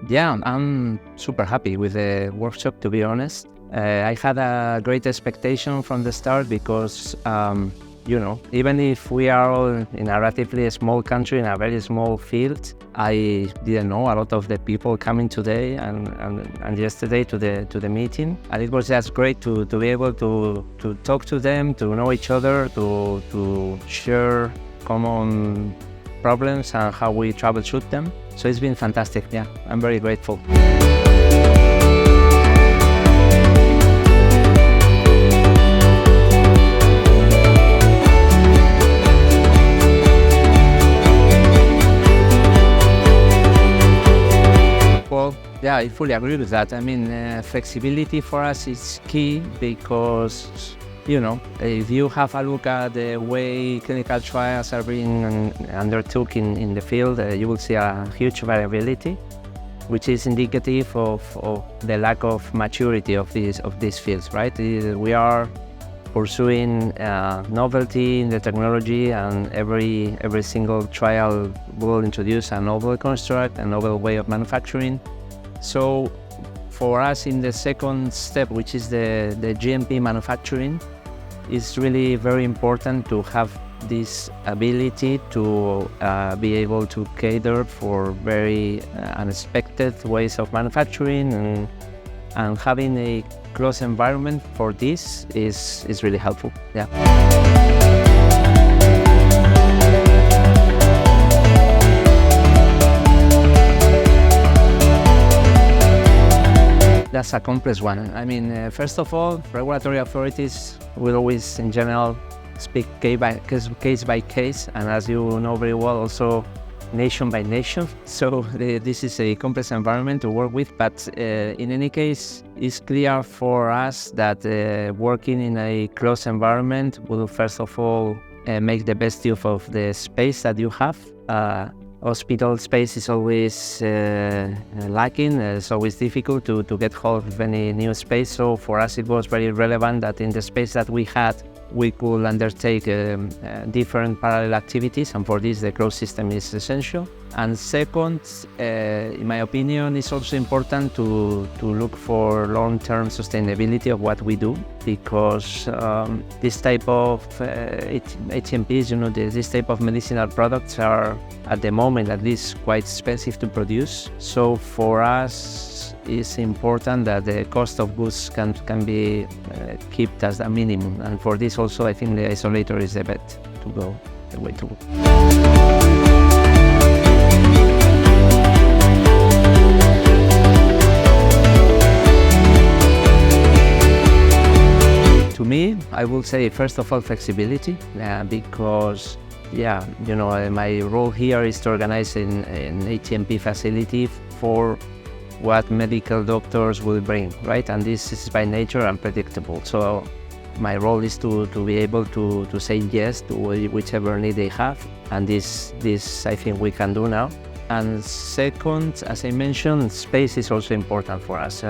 Yeah, I'm super happy with the workshop, to be honest. I had a great expectation from the start because, even if we are all in a relatively small country, in a very small field, I didn't know a lot of the people coming today and yesterday to the meeting. And it was just great to be able to talk to them, to know each other, to share common problems and how we troubleshoot them. So it's been fantastic. Yeah, I'm very grateful. Well, yeah, I fully agree with that. I mean, flexibility for us is key because if you have a look at the way clinical trials are being undertook in the field, you will see a huge variability, which is indicative of the lack of maturity of these fields, right? We are pursuing novelty in the technology, and every single trial will introduce a novel construct, a novel way of manufacturing. So for us in the second step, which is the GMP manufacturing, it's really very important to have this ability to be able to cater for very unexpected ways of manufacturing, and having a close environment for this is really helpful. Yeah. That's a complex one. I mean, first of all, regulatory authorities will always, in general, speak case by case, and as you know very well, also nation by nation. So this is a complex environment to work with, but in any case, it's clear for us that working in a closed environment will, first of all, make the best use of the space that you have. Hospital space is always lacking. It's always difficult to get hold of any new space. So for us, it was very relevant that in the space that we had, we could undertake different parallel activities, and for this, the closed system is essential. And second, in my opinion, it's also important to look for long-term sustainability of what we do, because this type of HMPs, this type of medicinal products are, at the moment at least, quite expensive to produce. So for us, it's important that the cost of goods can be kept as a minimum. And for this also, I think the isolator is the way to go. To me, I will say, first of all, flexibility, because my role here is to organize an HMP facility for what medical doctors will bring, right? And this is by nature unpredictable. So my role is to be able to say yes to whichever need they have, and this I think we can do now. And second, as I mentioned, space is also important for us.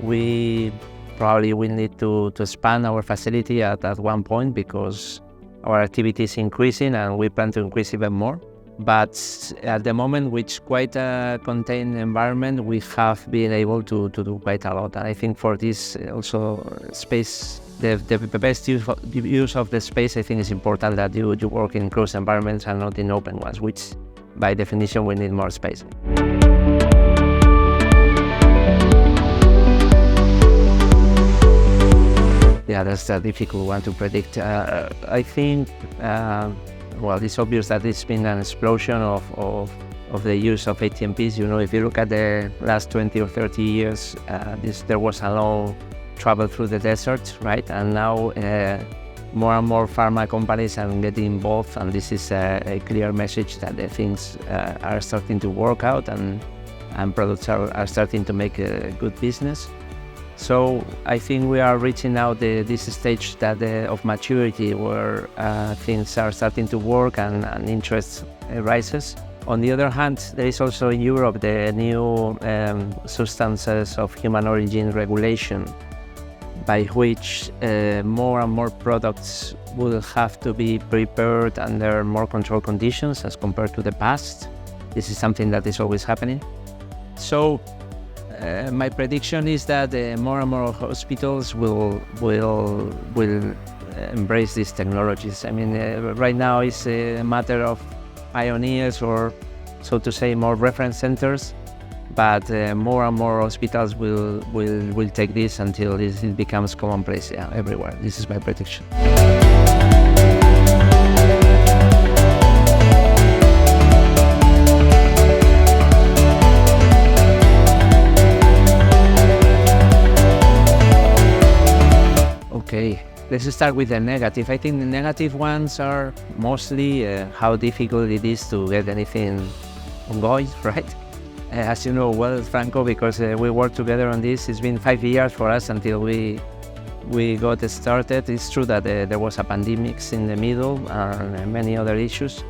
We probably will need to expand our facility at one point, because our activity is increasing and we plan to increase even more. But at the moment, with quite a contained environment, we have been able to do quite a lot. And I think for this also space, the best use of the space, I think is important that you work in closed environments and not in open ones, which by definition we need more space. Yeah, that's a difficult one to predict. I think, it's obvious that it's been an explosion of the use of HMPs. If you look at the last 20 or 30 years, there was a long travel through the desert, right? And now more and more pharma companies are getting involved, and this is a clear message that the things are starting to work out, and products are starting to make a good business. So I think we are reaching now this stage of maturity where things are starting to work and interest rises. On the other hand, there is also in Europe the new substances of human origin regulation, by which more and more products will have to be prepared under more controlled conditions as compared to the past. This is something that is always happening. So My prediction is that more and more hospitals will embrace these technologies. I mean, right now it's a matter of pioneers, or so to say, more reference centers. But more and more hospitals will take this until it becomes commonplace, everywhere. This is my prediction. Okay, let's start with the negative. I think the negative ones are mostly how difficult it is to get anything ongoing, right? As you know well, Franco, because we worked together on this, it's been 5 years for us until we got started. It's true that there was a pandemic in the middle and many other issues,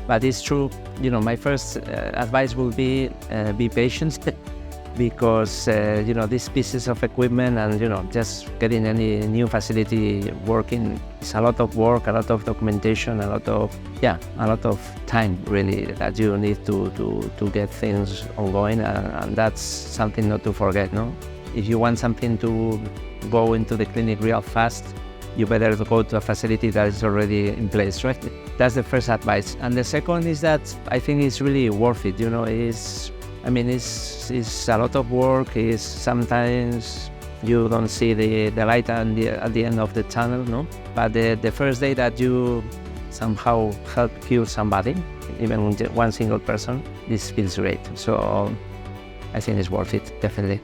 but it's true, my first advice will be patient, because these pieces of equipment and just getting any new facility working is a lot of work, a lot of documentation, a lot of time really that you need to get things ongoing, and that's something not to forget. No, if you want something to go into the clinic real fast, you better go to a facility that is already in place, right? That's the first advice. And the second is that I think it's really worth it. It's a lot of work. Is sometimes you don't see the light at the end of the tunnel, no? But the first day that you somehow help cure somebody, even one single person, this feels great. So I think it's worth it, definitely.